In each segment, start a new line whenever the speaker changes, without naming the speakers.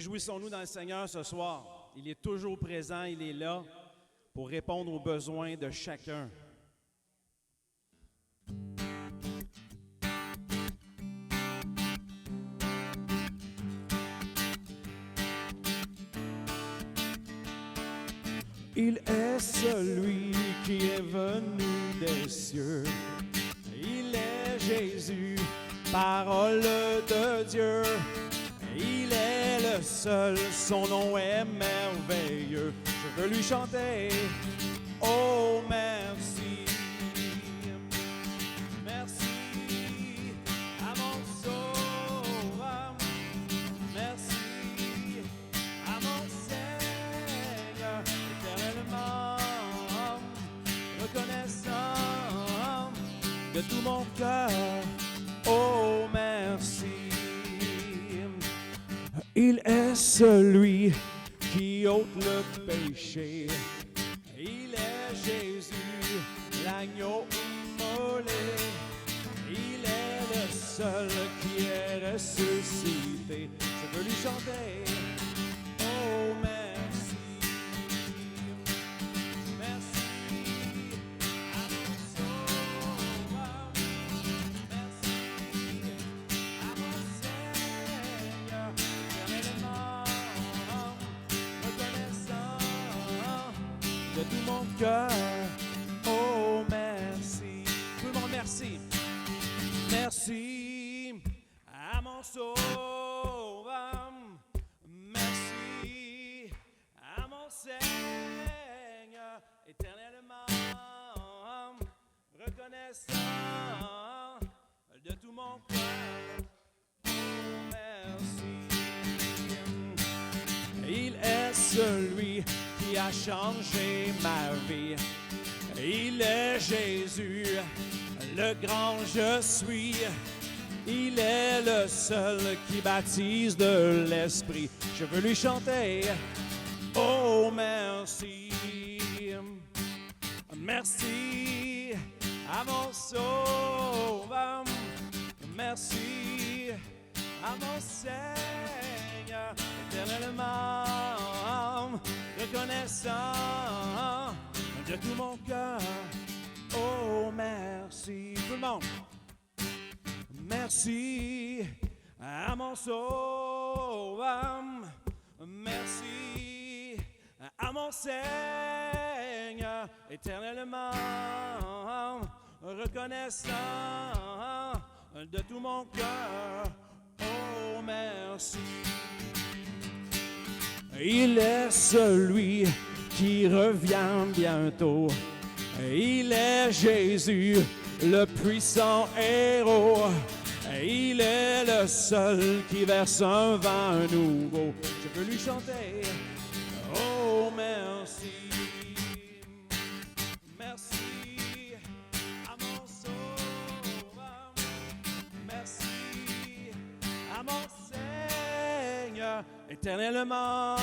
Réjouissons-nous dans le Seigneur ce soir. Il est toujours présent, il est là pour répondre aux besoins de chacun. Il est celui qui est venu des cieux. Il est Jésus, parole de Dieu. Il est le seul, son nom est merveilleux. Je veux lui chanter, oh merci. Merci à mon sauveur. Merci à mon Seigneur, éternellement reconnaissant de tout mon cœur, oh merci. Il est celui qui ôte le péché. Il est Jésus, l'agneau immolé. Il est le seul qui est ressuscité. Je veux lui chanter, oh merci. Merci à mon sauveur. Merci à mon Seigneur. De tout mon cœur, oh merci. Tout le monde merci. Merci à mon sauveur. Merci à mon Seigneur, éternellement reconnaissant de tout mon cœur, oh merci. Il est celui qui a changé ma vie. Il est Jésus, le grand je suis. Il est le seul qui baptise de l'Esprit. Je veux lui chanter, oh merci. Merci à mon sauveur. Merci à mon Seigneur, éternellement reconnaissant de tout mon cœur, oh merci. Tout le monde, merci à mon sauveur. Merci à mon Seigneur, éternellement reconnaissant de tout mon cœur, oh merci. Il est celui qui revient bientôt. Il est Jésus, le puissant héros. Il est le seul qui verse un vin nouveau. Je veux lui chanter, oh merci. Merci à mon sauveur. Merci à mon Seigneur, éternellement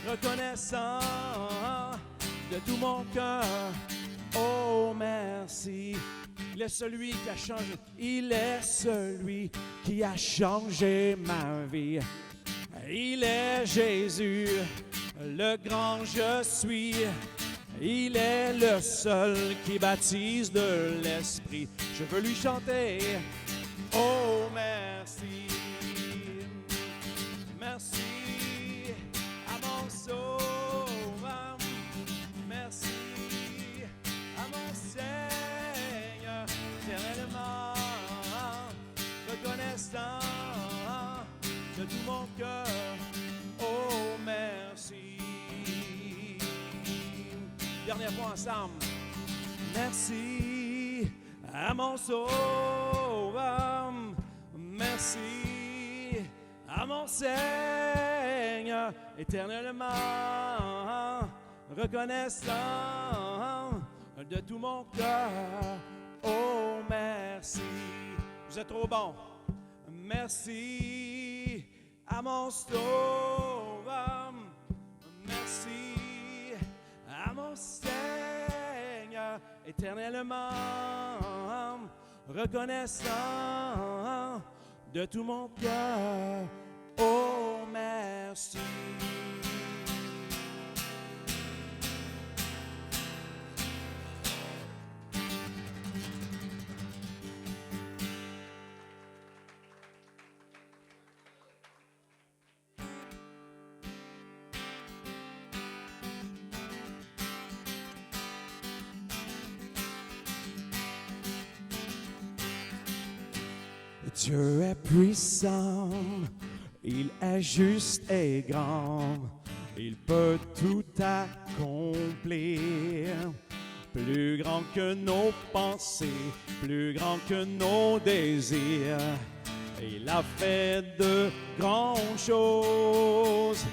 reconnaissant de tout mon cœur, oh merci. Il est celui qui a changé, il est celui qui a changé ma vie. Il est Jésus, le grand je suis. Il est le seul qui baptise de l'Esprit. Je veux lui chanter, oh merci. Merci à mon sauveur. Merci à mon Seigneur, éternellement reconnaissant de tout mon cœur, oh merci. Dernière fois ensemble. Merci à mon sauveur. Merci à mon Seigneur, éternellement reconnaissant de tout mon cœur, oh merci. Vous êtes trop bon. Merci à mon sauveur. Merci à mon Seigneur, éternellement reconnaissant de tout mon cœur, oh merci. merci. Dieu est puissant, il est juste et grand, il peut tout accomplir. Plus grand que nos pensées, plus grand que nos désirs, il a fait de grandes choses.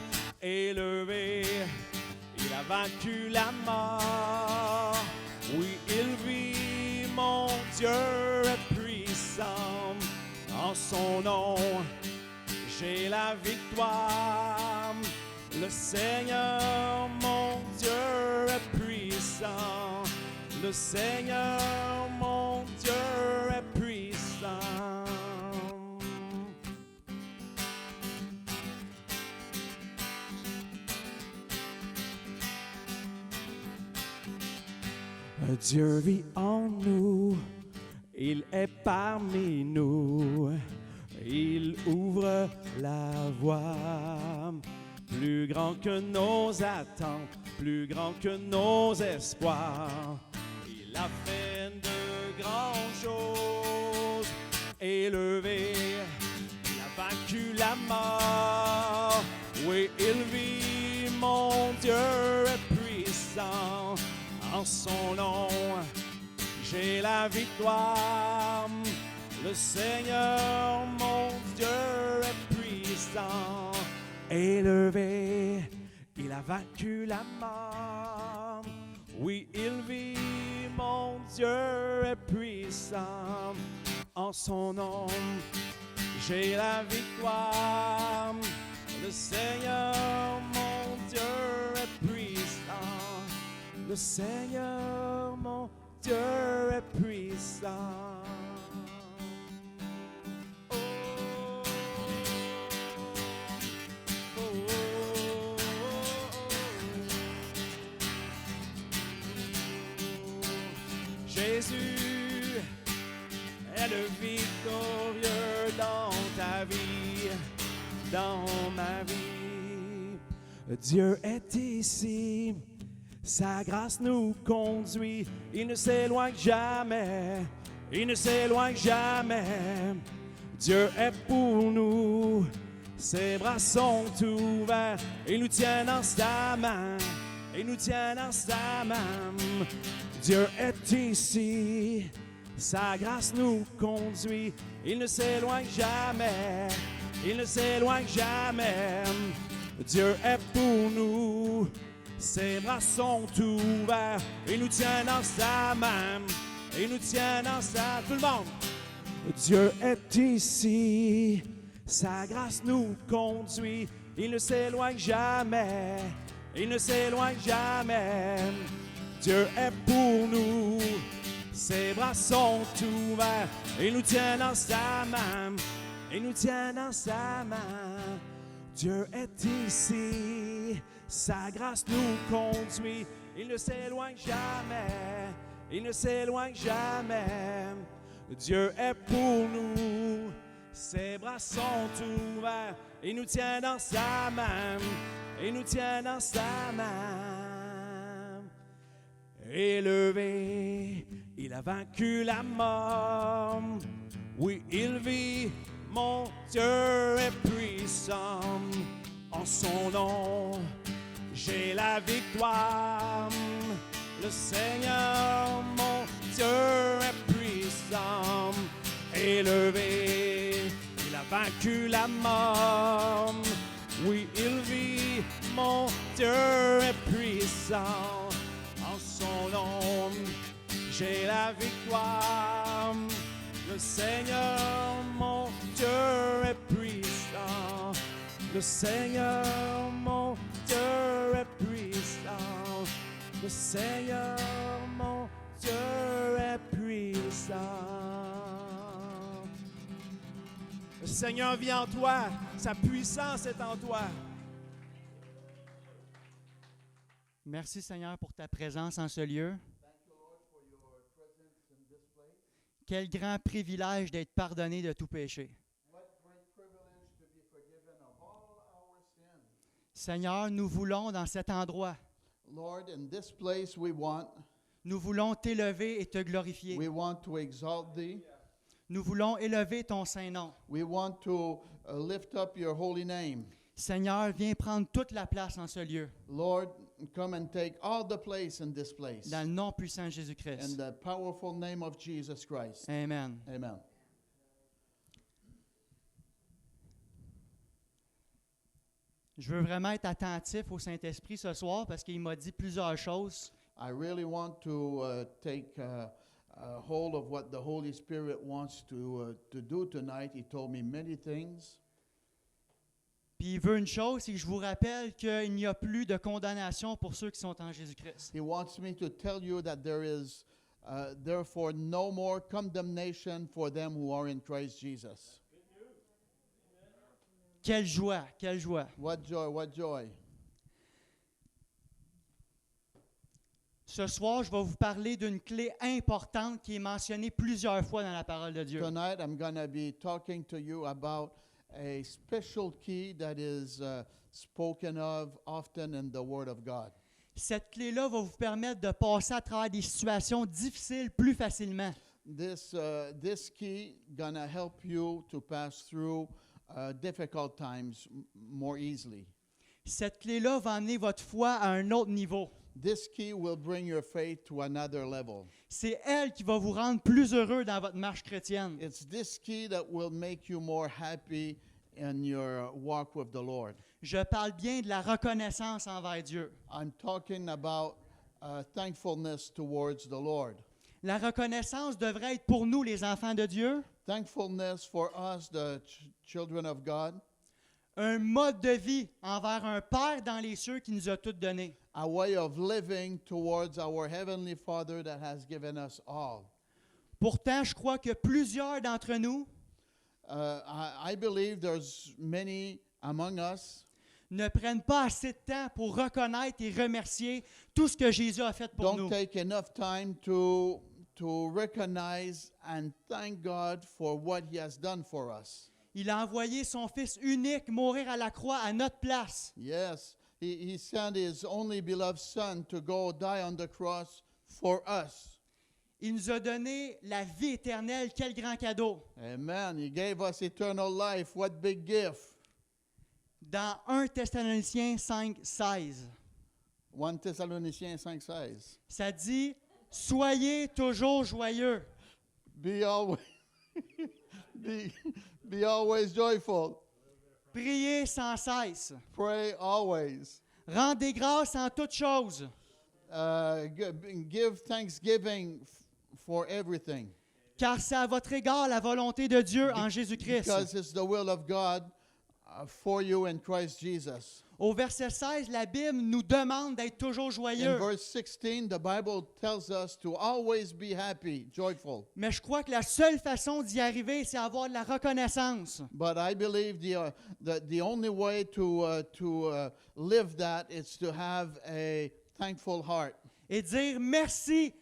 Élevé, il a vaincu la mort. Oui, il vit, mon Dieu est puissant. En son nom, j'ai la victoire. Le Seigneur, mon Dieu, est puissant. Le Seigneur, mon Dieu, est puissant. Dieu vit en nous. Il est parmi nous, il ouvre la voie. Plus grand que nos attentes, plus grand que nos espoirs. Il a fait de grandes choses. Élevé, il a vaincu la mort. Oui, il vit, mon Dieu est puissant. En son nom, j'ai la victoire. Le Seigneur, mon Dieu, est puissant. Élevé, il a vaincu la mort. Oui, il vit, mon Dieu est puissant. En son nom, j'ai la victoire. Le Seigneur, mon Dieu, est puissant. Le Seigneur, mon Dieu est puissant. Oh, oh, oh, oh, oh. Jésus est le victorieux dans ta vie, dans ma vie. Dieu est ici. Sa grâce nous conduit, il ne s'éloigne jamais, il ne s'éloigne jamais. Dieu est pour nous, ses bras sont ouverts, il nous tient dans sa main, il nous tient dans sa main. Dieu est ici, sa grâce nous conduit, il ne s'éloigne jamais, il ne s'éloigne jamais. Dieu est pour nous. Ses bras sont ouverts, il nous tient dans sa main, il nous tient dans sa... Tout le monde! Dieu est ici, sa grâce nous conduit, il ne s'éloigne jamais, il ne s'éloigne jamais. Dieu est pour nous, ses bras sont ouverts, il nous tient dans sa main, il nous tient dans sa main. Dieu est ici. Sa grâce nous conduit, il ne s'éloigne jamais, il ne s'éloigne jamais. Dieu est pour nous, ses bras sont ouverts, il nous tient dans sa main, il nous tient dans sa main. Élevé, il a vaincu la mort, oui, il vit, mon Dieu est puissant. En son nom, j'ai la victoire. Le Seigneur, mon Dieu, est puissant. Élevé, il a vaincu la mort. Oui, il vit, mon Dieu est puissant. En son nom, j'ai la victoire. Le Seigneur, mon Dieu, est puissant. Le Seigneur, mon Dieu, est puissant. Le Seigneur, mon Dieu, est puissant. Le Seigneur vit en toi. Sa puissance est en toi.
Merci Seigneur pour ta présence en ce lieu. Quel grand privilège d'être pardonné de tout péché. Seigneur, nous voulons dans cet endroit,
Lord, in this place
nous voulons t'élever et te glorifier.
we want to exalt thee.
Nous voulons élever ton Saint-Nom.
We want to lift up your holy name.
Seigneur, viens prendre toute la place en ce lieu,
Lord, come and take all the place in this place.
dans le nom puissant de
In
Jésus-Christ.
the powerful name of Jesus Christ.
Amen.
Amen.
Je veux vraiment être attentif au Saint-Esprit ce soir parce qu'il m'a dit plusieurs choses.
I really want to take hold of what the Holy Spirit wants to do tonight. He told me many things.
Puis il veut une chose, c'est que je vous rappelle qu'il n'y a plus de condamnation pour ceux qui sont en Jésus-Christ.
He wants me to tell you that there is therefore no more condemnation for them who are in Christ Jesus.
Quelle joie, quelle joie.
What joy, what joy.
Ce soir, je vais vous parler d'une clé importante qui est mentionnée plusieurs fois dans la parole de Dieu.
Tonight I'm going to be talking to you about a special key that is spoken of often in the Word of God.
Cette clé-là va vous permettre de passer à travers des situations difficiles plus facilement.
This key going to help you to pass through difficult times more easily.
Cette clé-là va amener votre foi à un autre niveau.
This key will bring your faith to another level.
C'est elle qui va vous rendre plus heureux dans votre marche chrétienne.
It's this key that will make you more happy in your walk with the Lord.
Je parle bien de la reconnaissance envers Dieu.
I'm talking about thankfulness towards the Lord.
La reconnaissance devrait être pour nous, les enfants de Dieu,
Thankfulness for us, the children of God,
un mode de vie envers un Père dans les cieux qui nous a tout donné.
a way of living towards our Heavenly Father that has given us all.
Pourtant, je crois que plusieurs d'entre nous
I believe there's many among us
ne prennent pas assez de temps pour reconnaître et remercier tout ce que Jésus a fait pour
don't
nous.
take enough time to recognize and thank God for what He has done for us.
Il a envoyé son Fils unique mourir à la croix à notre place.
Yes, he sent His only beloved Son to go die on the cross for us.
Il nous a donné la vie éternelle. Quel grand cadeau!
Amen. He gave us eternal life. What big gift.
Dans 1 Thessaloniciens 5:16,
1 Thessaloniciens 5:16.
ça dit « Soyez toujours joyeux,
Be always, be always joyful.
priez sans cesse,
Pray always.
rendez grâce en toutes choses,
Give thanksgiving for everything.
car c'est à votre égard la volonté de Dieu en Jésus-Christ.
Because it's the will of God for you in Christ Jesus. »
Au verset 16, la Bible nous demande d'être toujours
In
joyeux.
verse 16, the Bible tells us to always be happy, joyful.
Mais je crois que la seule façon d'y arriver, c'est avoir de la reconnaissance.
But I believe the only way to live that is to have a thankful heart.
Et dire merci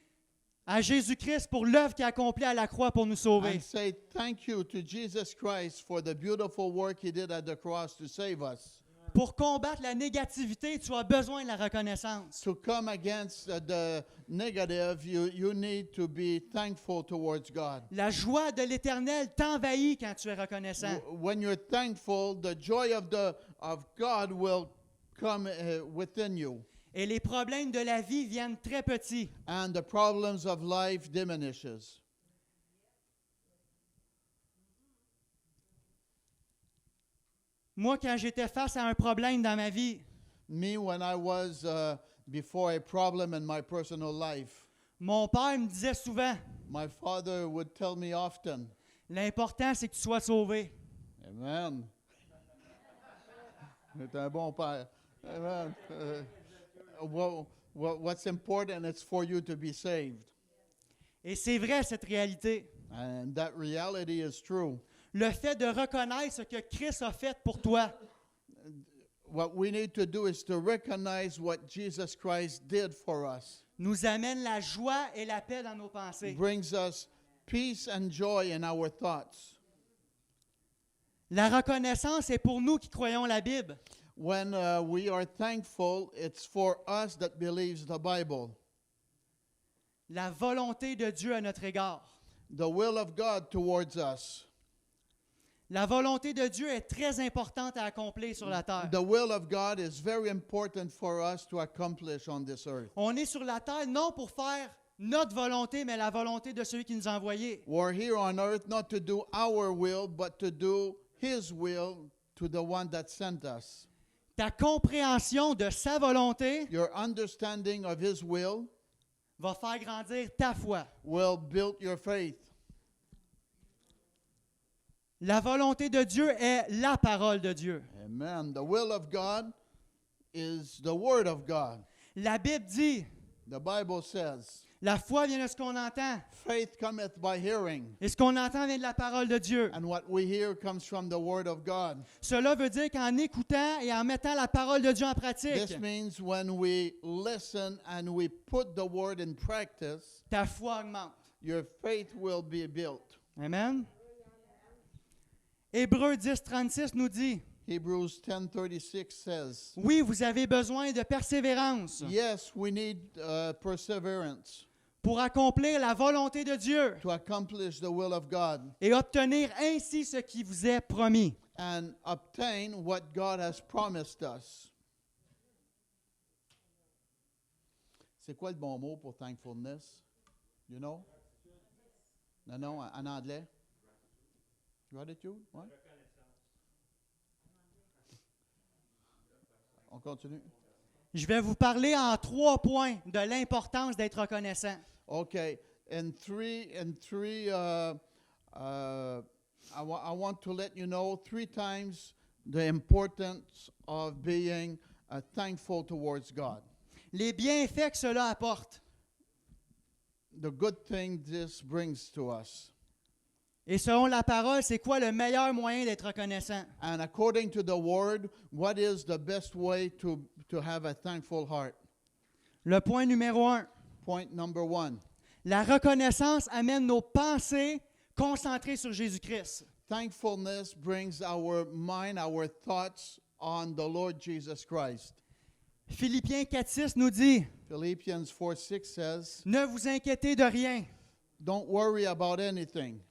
à Jésus-Christ pour l'œuvre qu'il a accomplie à la croix pour nous sauver.
And say thank you to Jesus Christ for the beautiful work He did at the cross to save us.
Pour combattre la négativité, tu as besoin de la reconnaissance.
To come against the negative, you need to be thankful towards God.
La joie de l'Éternel t'envahit quand tu es reconnaissant.
When you're thankful, the joy of God will come within you.
Et les problèmes de la vie viennent très petits.
And the problems of life diminishes.
Moi, quand j'étais face à un problème dans ma vie,
Me, when I was before a problem in my personal life,
mon père me disait souvent,
my father would tell me often,
l'important, c'est que tu sois sauvé.
Amen. C'est un bon père. Amen. What's important is for you to be saved.
Et c'est vrai, cette réalité.
And that reality is true.
Le fait de reconnaître ce que Christ a fait pour toi,
what we need to do is to recognize what Jesus Christ did for us.
nous amène la joie et la paix dans nos pensées.
Brings us peace and joy in our thoughts.
La reconnaissance est pour nous qui croyons la Bible.
When we are thankful, it's for us that believes the Bible.
La volonté de Dieu à notre égard.
The will of God towards us.
La volonté de Dieu est très importante à accomplir sur la terre.
The will of God is very important for us to accomplish on this earth.
On est sur la terre non pour faire notre volonté, mais la volonté de celui qui nous a envoyés.
We're here on earth not to do our will, but to do His will to the one that sent us.
Ta compréhension de sa volonté
Your understanding of His will
va faire grandir ta foi.
will build your faith.
La volonté de Dieu est la parole de Dieu.
Amen. The will of God is the Word of God.
La Bible dit,
The Bible says,
la foi vient de ce qu'on entend.
faith cometh by hearing,
Et ce qu'on entend vient de la parole de Dieu.
and what we hear comes from the Word of God.
Cela veut dire qu'en écoutant et en mettant la parole de Dieu en pratique,
This means when we listen and we put the Word in practice,
ta foi augmente.
your faith will be built.
Amen. Hébreux 10:36 nous dit,
Hebrews 10:36 says,
oui, vous avez besoin de persévérance
yes, we need perseverance
pour accomplir la volonté de Dieu
to accomplish the will of God
et obtenir ainsi ce qui vous est promis.
and obtain what God has promised us. C'est quoi le bon mot pour thankfulness? You know? Non, en anglais? Gratitude? Ouais. On continue?
Je vais vous parler en 3 points de l'importance d'être reconnaissant.
Okay, in three, I want to let you know 3 times the importance of being thankful towards God.
Les bienfaits que cela apporte.
The good thing this brings to us.
Et selon la parole, c'est quoi le meilleur moyen d'être reconnaissant?
And according to the word, what is the best way to have a thankful heart?
Le point numéro 1.
Point number 1.
La reconnaissance amène nos pensées concentrées sur Jésus-Christ.
Thankfulness brings our mind, our thoughts on the Lord Jesus Christ.
Philippiens 4:6 nous dit,
Philippians 4:6 says,
ne vous inquiétez de rien,
don't worry about anything,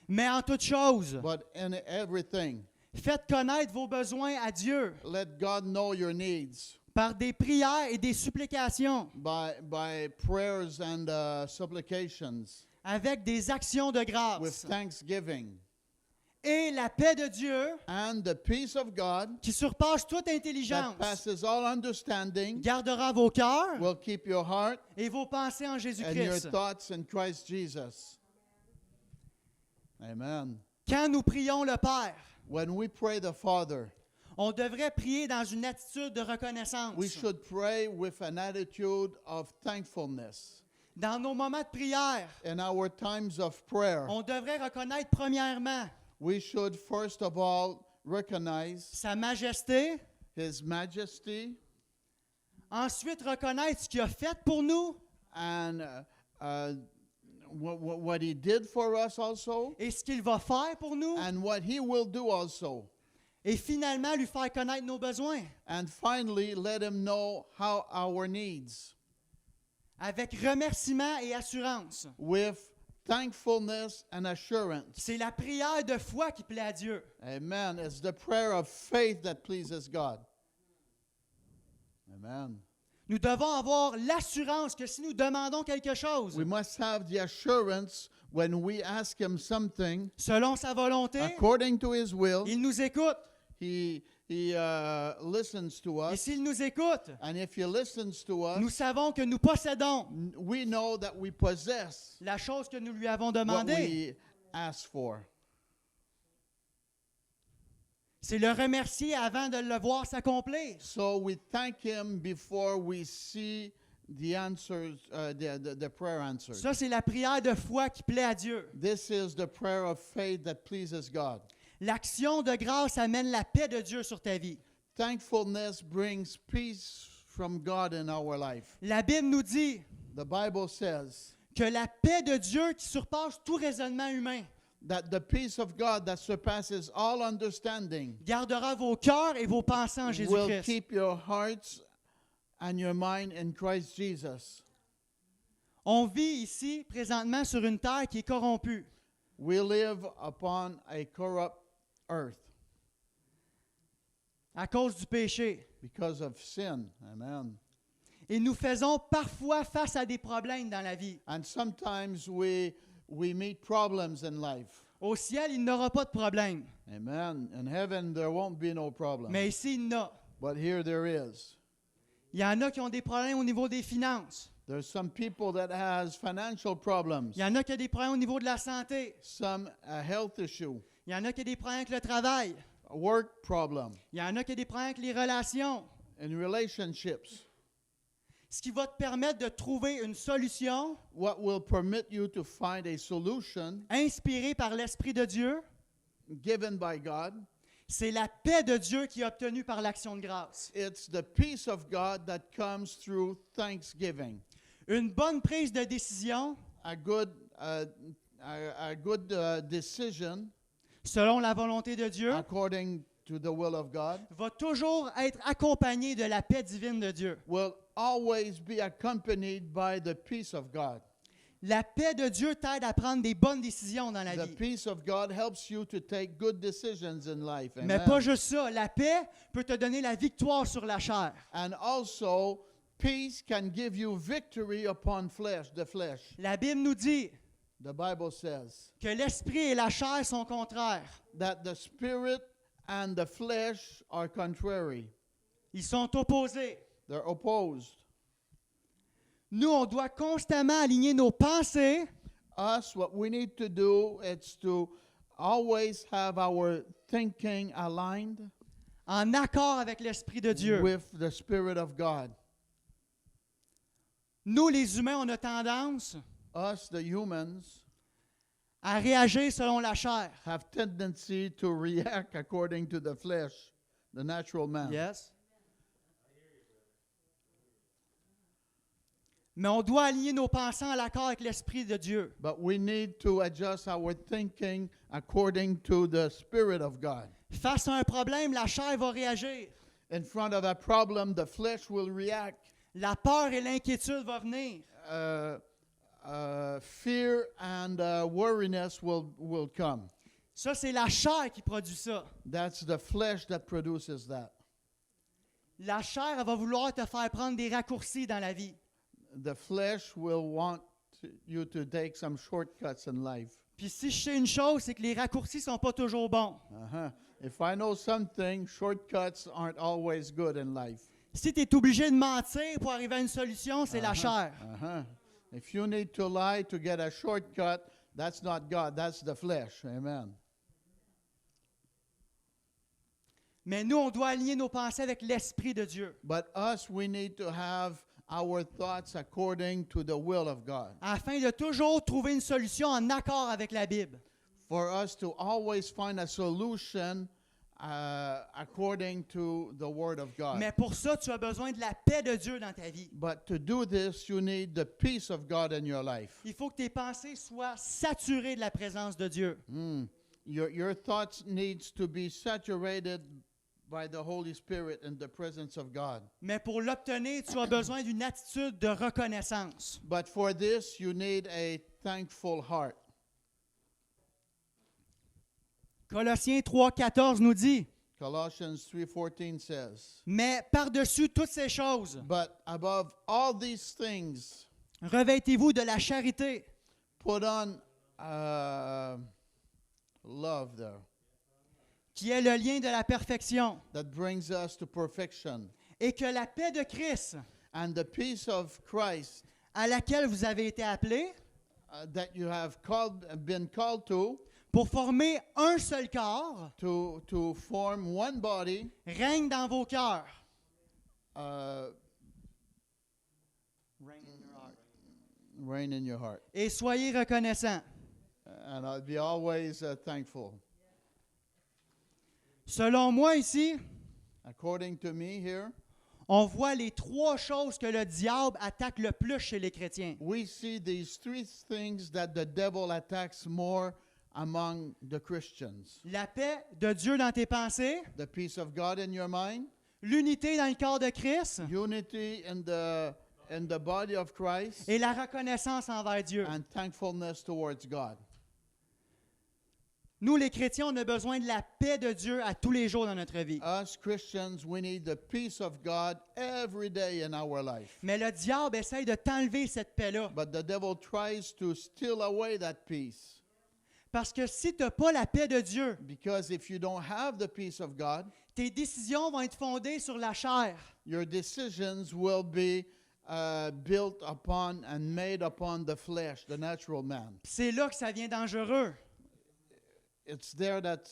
mais en toute chose,
but in everything,
faites connaître vos besoins à Dieu
let God know your needs
par des prières et des supplications,
by prayers and supplications,
avec des actions de
with
grâce.
thanksgiving.
Et la paix de Dieu,
And the peace of God
qui surpasse toute
that
intelligence,
passes all understanding
gardera vos cœurs
will keep your heart
et vos pensées en
and your
Jésus-Christ.
thoughts in Christ Jesus. Amen.
Quand nous prions le Père,
When we pray the Father,
on devrait prier dans une attitude de reconnaissance.
we should pray with an attitude of thankfulness.
Dans nos moments de prière,
In our times of prayer,
on devrait reconnaître premièrement
we should first of all recognize
sa majesté,
His majesty
ensuite reconnaître ce qu'il a fait pour nous
and what He did for us also,
et ce qu'il va faire pour nous,
and what He will do also.
et finalement lui faire connaître nos besoins
And finally, let Him know how our needs,
avec remerciement et assurance.
with thankfulness and assurance.
C'est la prière de foi qui plaît à Dieu.
Amen. It's the prayer of faith that pleases God. Amen.
Nous devons avoir l'assurance que si nous demandons quelque chose
We must have the assurance when we ask Him something
selon sa volonté,
according to His will,
il nous écoute.
He listens to
Et
us.
s'il nous écoute,
And if He listens to us,
nous savons que nous possédons
we know that we possess
la chose que nous lui avons
what
demandée.
we ask for.
C'est le remercier avant de le voir s'accomplir.
So we thank Him before we see the answers, the prayer answered.
Ça, c'est la prière de foi qui plaît à Dieu.
This is the prayer of faith that pleases God.
L'action de grâce amène la paix de Dieu sur ta vie.
Thankfulness brings peace from God in our life.
La Bible nous dit
The Bible says
que la paix de Dieu qui surpasse tout raisonnement humain
that the peace of God that surpasses all understanding
gardera vos cœurs et vos pensées en
will
Jésus-Christ.
keep your hearts and your mind in Christ Jesus.
On vit ici présentement sur une terre qui est corrompue.
We live upon a corrupt earth
À cause du péché.
because of sin. Amen.
Et nous faisons parfois face à des problèmes dans la vie.
And sometimes we meet problems in life.
Au ciel, il n'aura pas de problème.
Amen. In heaven, there won't be no problem.
Mais ici, il y en a.
But here there is.
Il y en a qui ont des problèmes au niveau des finances.
There's some people that has financial problems,
Il y en a qui ont des problèmes au niveau de la santé.
some a health issue,
Il y en a qui ont des problèmes avec le travail.
a work problem,
Il y en a qui ont des problèmes avec les relations.
in relationships.
Ce qui va te permettre de trouver une solution
What will permit you to find a solution
inspirée par l'Esprit de Dieu,
given by God?
c'est la paix de Dieu qui est obtenue par l'action de grâce.
It's the peace of God that comes through thanksgiving.
Une bonne prise de décision,
A good decision
selon la volonté de Dieu,
according to the will of God
va toujours être accompagnée de la paix divine de Dieu.
will always be accompanied by the peace of God.
La paix de Dieu t'aide à prendre des bonnes décisions dans la
The
vie.
peace of God helps you to take good decisions in life.
Mais
Amen.
pas juste ça, la paix peut te donner la victoire sur la chair.
And also, peace can give you victory upon the flesh.
La Bible nous dit
The Bible says
que l'esprit et la chair sont contraires.
that the spirit and the flesh are contrary.
Ils sont opposés.
They're opposed.
Nous, on doit constamment aligner nos pensées
Us, what we need to do is to always have our thinking aligned
en accord avec l'Esprit de Dieu.
with the Spirit of God.
Nous, les humains, on a tendance
Us, the humans,
à réagir selon la chair.
have tendency to react according to the flesh, the natural man.
Yes. Mais on doit aligner nos pensées en accord avec l'Esprit de Dieu.
But we need to adjust our thinking according to the Spirit of God.
Face à un problème, la chair va réagir.
In front of a problem, the flesh will react.
La peur et l'inquiétude vont venir.
Fear and worriness will come.
Ça, c'est la chair qui produit ça.
That's the flesh that produces that.
La chair, elle va vouloir te faire prendre des raccourcis dans la vie.
The flesh will want you to take some shortcuts in life.
Puis si je sais une chose, c'est que les raccourcis ne sont pas toujours bons.
Uh-huh. If I know something, shortcuts aren't always good in life.
Si tu es obligé de mentir pour arriver à une solution, c'est la chair.
Uh-huh. If you need to lie to get a shortcut, that's not God, that's the flesh. Amen.
Mais nous, on doit aligner nos pensées avec l'Esprit de Dieu,
But us, we need to have our thoughts according to the will of God.
afin de toujours trouver une solution en accord avec la Bible.
For us to always find a solution according to the Word of God.
Mais pour ça, tu as besoin de la paix de Dieu dans ta vie.
But to do this, you need the peace of God in your life.
Il faut que tes pensées soient saturées de la présence de Dieu.
Your thoughts needs to be saturated by the Holy Spirit in the presence of God.
Mais pour l'obtenir, tu as besoin d'une attitude de reconnaissance.
But for this, you need a thankful heart.
Colossiens 3,14 nous dit,
Colossians 3:14 says,
mais par-dessus toutes ces choses,
"But above all these things,
revêtez-vous de la charité,
put on love there,
qui est le lien de la perfection,
that brings us to perfection,
et que la paix de Christ,
and the peace of Christ
à laquelle vous avez été appelés,
that you have been called to
pour former un seul corps,
to form one body,
règne dans vos cœurs.
reign in your heart."
Et soyez reconnaissants.
And I'll be always thankful.
Selon moi ici,
according to me here,
on voit les 3 choses que le diable attaque le plus chez les chrétiens.
we see these 3 things that the devil attacks more among the Christians.
La paix de Dieu dans tes pensées,
The peace of God in your mind,
l'unité dans le corps de Christ
unity in the body of Christ,
et la reconnaissance envers Dieu.
and thankfulness towards God.
Nous, les chrétiens, on a besoin de la paix de Dieu à tous les jours dans notre vie.
Us Christians, we need the peace of God every day in our life.
Mais le diable essaye de t'enlever cette paix-là.
But the devil tries to steal away that peace.
Parce que si tu n'as pas la paix de Dieu,
Because if you don't have the peace of God,
tes décisions vont être fondées sur la chair.
your decisions will be built upon and made upon the flesh, the natural man.
C'est là que ça devient dangereux.
It's there that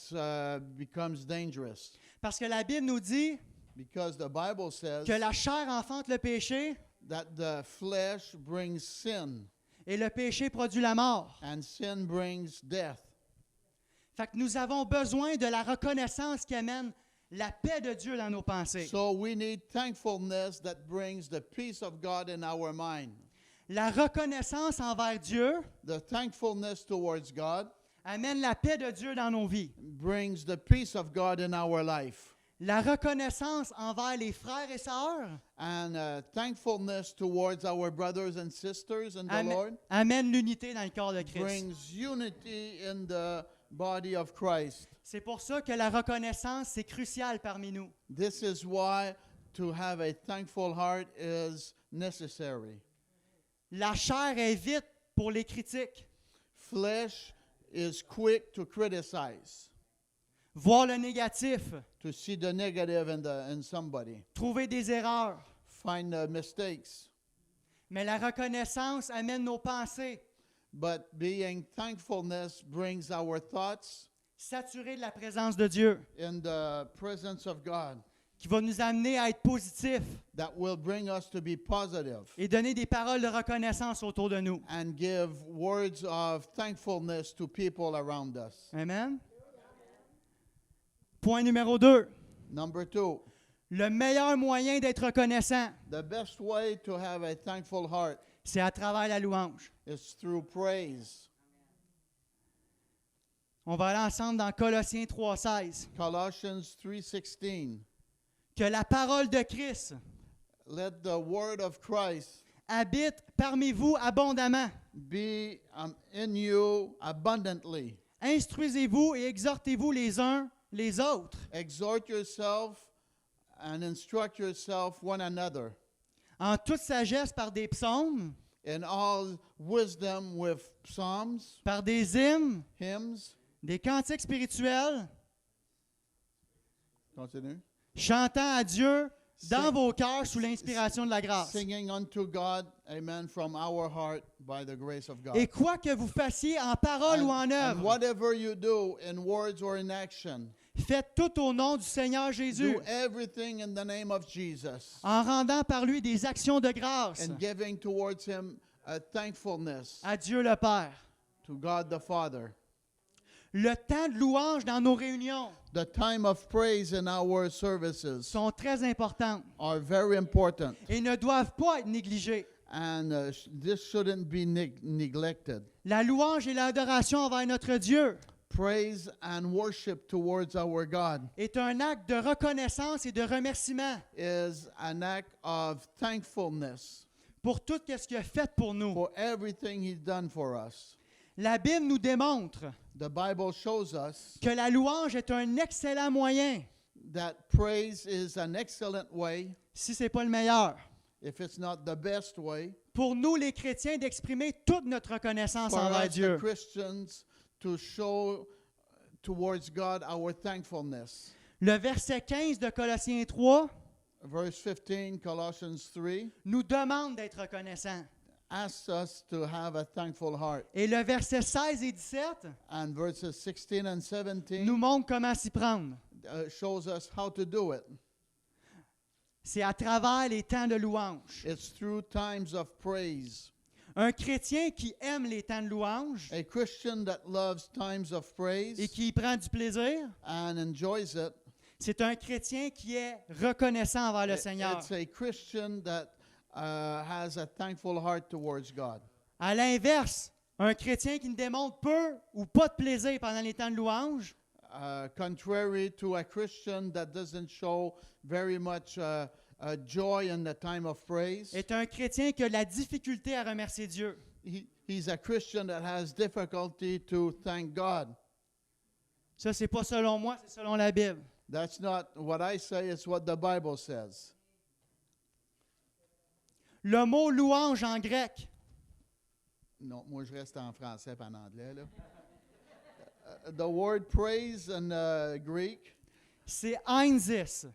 becomes dangerous.
Parce que la Bible nous dit
Because the Bible says
que la chair enfante le péché
that the flesh brings sin,
et le péché produit la mort.
and sin brings death.
Fait que nous avons besoin de la reconnaissance qui amène la paix de Dieu dans nos pensées.
So we need thankfulness that brings the peace of God in our mind.
La reconnaissance envers Dieu
The thankfulness towards God
amène la paix de Dieu dans nos vies.
brings the peace of God in our life.
La reconnaissance envers les frères et sœurs
And thankfulness towards our brothers and sisters in the Lord
amène l'unité dans le corps de Christ.
brings unity in the body of Christ.
C'est pour ça que la reconnaissance, c'est crucial parmi nous.
This is why to have a thankful heart is necessary.
La chair est vite pour les critiques,
Flesh is quick to criticize,
voir le négatif,
to see the negative in somebody,
trouver des erreurs.
find mistakes.
Mais la reconnaissance amène nos pensées,
But being thankfulness brings our thoughts
saturées de la présence de Dieu,
in the presence of God
qui va nous amener à être positifs
that will bring us to be positive
et donner des paroles de reconnaissance autour de nous.
and give words of thankfulness to people around us.
Amen. Point numéro 2.
Number 2,
Le meilleur moyen d'être reconnaissant,
the best way to have a thankful heart
c'est à travers la louange.
is through praise.
On va aller ensemble dans Colossiens 3,16.
Colossians 3:16.
Que la parole de Christ
Let the word of Christ
habite parmi vous abondamment.
be in you abundantly.
Instruisez-vous et exhortez-vous les uns les autres
Exhort yourself and instruct yourself one another
en toute sagesse par des psaumes,
in all wisdom with psalms,
par des hymnes,
hymns.
des cantiques spirituels,
Continue.
chantant à Dieu dans
Sing-
vos cœurs sous l'inspiration de la grâce.
Singing unto God, amen, from our heart by the grace of God.
Et quoi que vous fassiez en parole ou en
And
œuvre,
whatever you do in words or in action,
faites tout au nom du Seigneur Jésus,
do everything in the name of Jesus
en rendant par lui des actions de grâce
and giving towards him a thankfulness
à Dieu le Père.
to God the Father.
Le temps de louange dans nos réunions
The time of praise in our services
sont très importantes
are very important,
et ne doivent pas être négligées.
and this shouldn't be neglected.
La louange et l'adoration envers notre Dieu
Praise and worship towards our God
est un acte de reconnaissance et de remerciement
is an act of thankfulness
pour tout ce qu'il a fait pour nous.
for everything He's done for us.
La Bible nous démontre
The Bible shows us
que la louange est un excellent moyen,
that praise is an excellent way,
si ce n'est pas le meilleur,
if it's not the best way,
pour nous les chrétiens d'exprimer toute notre reconnaissance
for
envers
us, the
Dieu.
Christians, to show towards God our thankfulness.
Le verset 15 de Colossiens 3
Verse 15, Colossians 3,
nous demande d'être reconnaissants.
asks us to have a thankful heart.
Et le verset 16 et 17
And verses 16 and 17
nous montre comment s'y prendre.
shows us how to do it.
C'est à travers les temps de louange.
It's through times of praise.
Un chrétien qui aime les temps de louange
A Christian that loves times of praise
et qui y prend du plaisir,
and enjoys it,
C'est un chrétien qui est reconnaissant envers le Seigneur.
It's a Christian that has a thankful heart towards God.
À l'inverse, un chrétien qui ne démontre peu ou pas de plaisir pendant les temps de louange
Contrary to a Christian that doesn't show very much joy in the time of praise,
est un chrétien qui a de la difficulté à remercier Dieu.
he's a Christian that has difficulty to thank God.
Ça, c'est pas selon moi, c'est selon la Bible.
That's not what I say, it's what the Bible says.
Le mot louange en grec,
Non, moi je reste en français et en anglais. Là. The word praise in Greek
c'est einsis,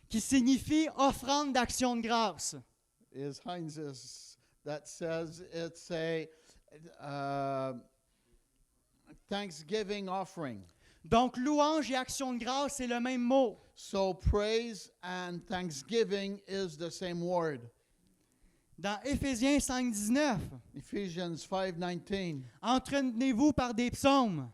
qui signifie offrande d'action de grâce.
is Heinz's, that says it's a thanksgiving offering.
Donc, louange et action de grâce, c'est le même mot.
So praise and thanksgiving is the same word.
Dans Éphésiens 5,19,
Ephesians 5:19.
entraînez-vous par des psaumes,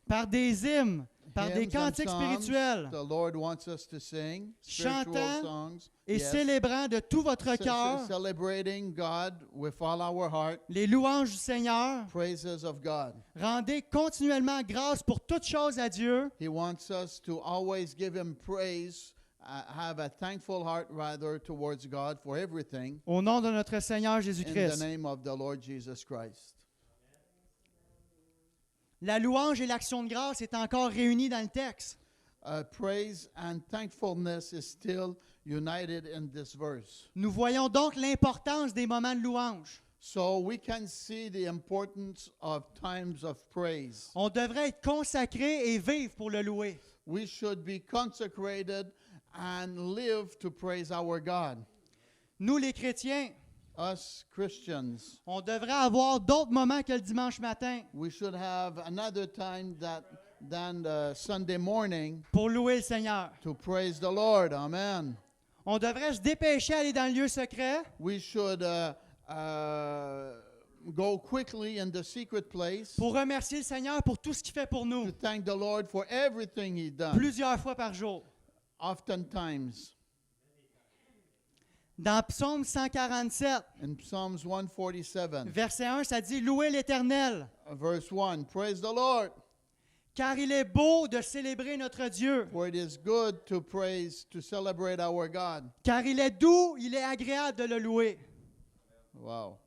par des hymnes, par des
Hymns and
cantiques
psalms
spirituels,
the Lord wants us to sing, spiritual
chantant
songs,
et
yes.
célébrant de tout votre cœur
Celebrating God with all our heart,
les louanges du Seigneur.
praises of God.
Rendez continuellement grâce pour toutes choses à Dieu,
He wants us to always give Him praise, have a thankful heart rather towards God for everything
au nom de notre Seigneur
in the
Jésus-Christ.
name of the Lord Jesus Christ.
La louange et l'action de grâce est encore réunies dans le texte.
Praise and thankfulness is still united in this verse.
Nous voyons donc l'importance des moments de louange.
So we can see the importance of times of praise.
On devrait être consacré et vivre pour le louer.
We should be consecrated and live to praise our God.
Nous, les chrétiens,
Us Christians,
on devrait avoir d'autres moments que le dimanche matin
we should have another time than the Sunday morning
pour louer le Seigneur.
to praise the Lord. Amen.
On devrait se dépêcher à aller dans le lieu secret
We should go quickly in the secret place
pour remercier le Seigneur pour tout ce qu'il fait pour nous,
to thank the Lord for everything He done.
plusieurs fois par jour.
Oftentimes,
Dans Psaume 147,
in Psalms 147,
verset 1, ça dit « Louez l'Éternel,
verse 1, praise the Lord,
car il est beau de célébrer notre Dieu,
for it is good to praise, to celebrate our God.
car il est doux, il est agréable de le louer.
Wow.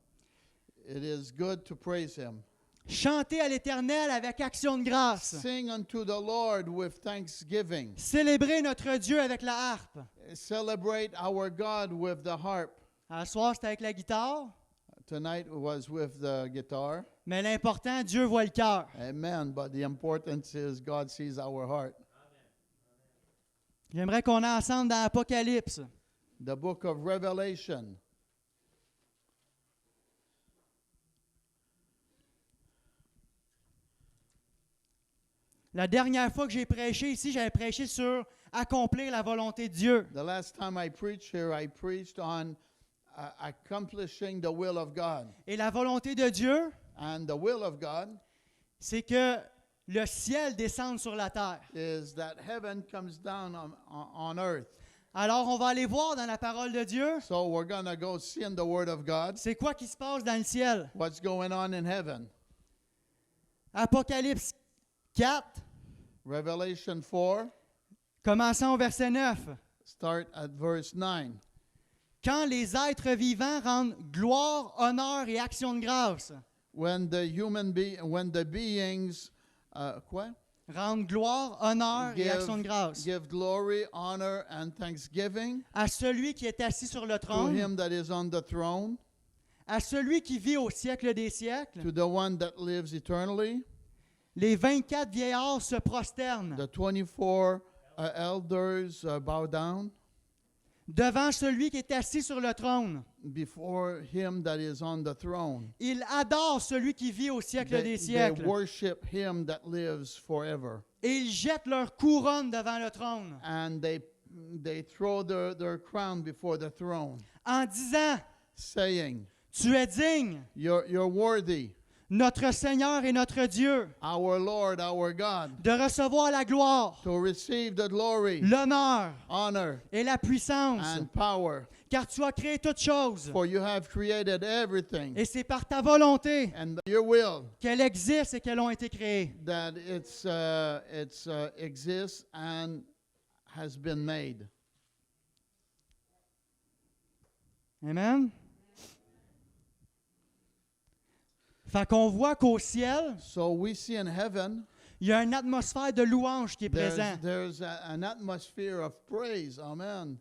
It is good to praise Him.
Chantez à l'Éternel avec action de grâce.
Sing unto the Lord with thanksgiving.
Célébrez notre Dieu avec la harpe.
Celebrate our God with the harp.
À ce soir, c'était avec la guitare,
Tonight was with the guitar.
mais l'important, Dieu voit le cœur.
Amen. But the importance is God sees our heart.
J'aimerais qu'on ait ensemble dans Apocalypse.
The book of Revelation.
La dernière fois que j'ai prêché ici, j'avais prêché sur accomplir la volonté de Dieu.
The last time I preached here, I preached on accomplishing the will of God.
Et la volonté de Dieu,
And the will of God
c'est que le ciel descende sur la terre.
is that heaven comes down on earth.
Alors, on va aller voir dans la parole de Dieu,
So we're going to go see in the Word of God
c'est quoi qui se passe dans le ciel.
what's going on in heaven.
Apocalypse 4,
Revelation 4,
commençons au verset 9.
start at verse 9.
Quand les êtres vivants rendent gloire, honneur et action de grâce.
When the beings quoi?
Rendent gloire, honneur et action de grâce.
Give glory, honor, and thanksgiving
À celui qui est assis sur le
to
trône,
Him that is on the throne,
à celui qui vit au siècle des siècles.
to the one that lives eternally.
Les 24 vieillards se prosternent
The 24 elders bow down
devant celui qui est assis sur le trône.
before Him that is on the throne.
Ils adorent celui qui vit au siècle des
They
siècles.
worship Him that lives forever.
Et ils jettent leur couronne devant le trône
And they throw their crown before the throne,
en disant,
saying,
tu es digne
You're worthy
notre Seigneur et notre Dieu,
our Lord, our God,
de recevoir la gloire,
to receive the glory,
l'honneur
honor,
et la puissance,
and power.
car tu as créé toutes choses.
For you have created everything,
Et c'est par ta volonté
and your will
qu'elles existent et qu'elles ont été créées.
that exists and has been made.
Amen. Fait qu'on voit qu'au ciel,
So we see in heaven,
il y a une atmosphère de louange qui est présente.
there's an atmosphere of praise. Amen.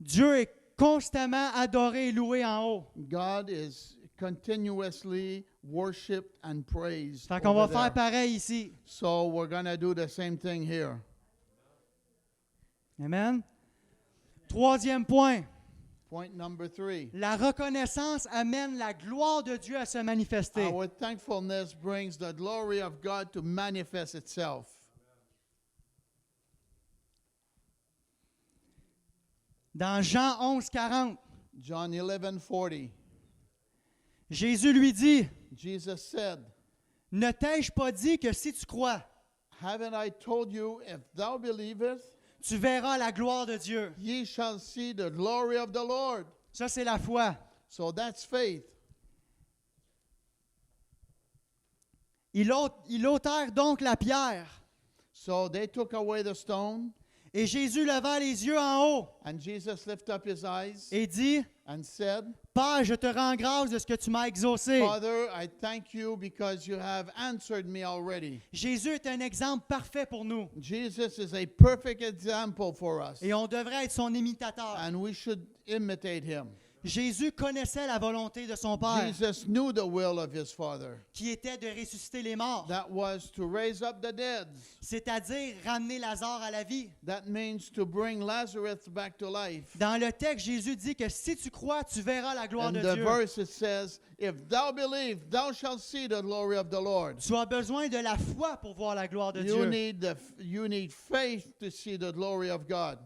Dieu est constamment adoré et loué en haut.
God is continuously worshipped and praised.
Fait qu'on va
over
faire
there.
pareil ici.
So we're going to do the same thing here.
Amen. Troisième point.
Point number 3.
La reconnaissance amène la gloire de Dieu à se manifester.
Our thankfulness brings the glory of God to manifest itself.
Dans Jean 11:40,
John 11:40.
Jésus lui dit,
Jesus said,
ne t'ai-je pas dit que si tu crois,
haven't I told you, if thou believest,
tu verras la gloire de Dieu.
ye shall see the glory of the Lord.
Ça, c'est la foi.
So that's faith.
Ils ôtèrent donc la pierre.
So they took away the stone,
Et Jésus leva les yeux en haut
and Jesus lifted up his eyes
et dit,
and said,
Père, je te rends grâce de ce que tu m'as exaucé.
Father, I thank you because you have answered me already.
Jésus est un exemple parfait pour nous.
Jesus is a perfect example for us,
Et on devrait être son imitateur.
and we should imitate him.
Jésus connaissait la volonté de son Père,
Jesus knew the will of his Father.
qui était de ressusciter les morts,
That was to raise up the dead.
c'est-à-dire ramener Lazare à la vie.
That means to bring Lazarus back to life.
Dans le texte, Jésus dit que si tu crois, tu verras la gloire
In
de
the
Dieu.
verse it says, if thou believe, thou shalt see the glory of the Lord.
Tu as besoin de la foi pour voir la gloire de
You
Dieu.
need faith to see the glory of God.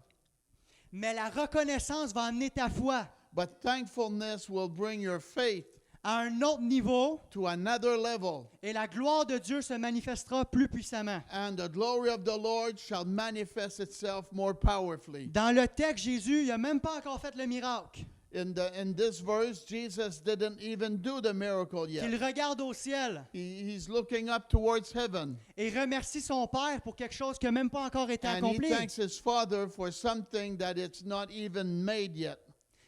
Mais la reconnaissance va amener ta foi
But thankfulness will bring your faith
à un autre niveau
to another level.
et la gloire de Dieu se manifestera plus puissamment.
And the glory of the Lord shall manifest itself more powerfully.
Dans le texte, Jésus, il n'a même pas encore fait le miracle.
In this verse, Jesus didn't even do the miracle
Il
yet.
regarde au ciel
He's looking up towards heaven.
et remercie son Père pour quelque chose qui n'a même pas encore été
And he
accompli.
thanks his Father for something that it's not even made yet.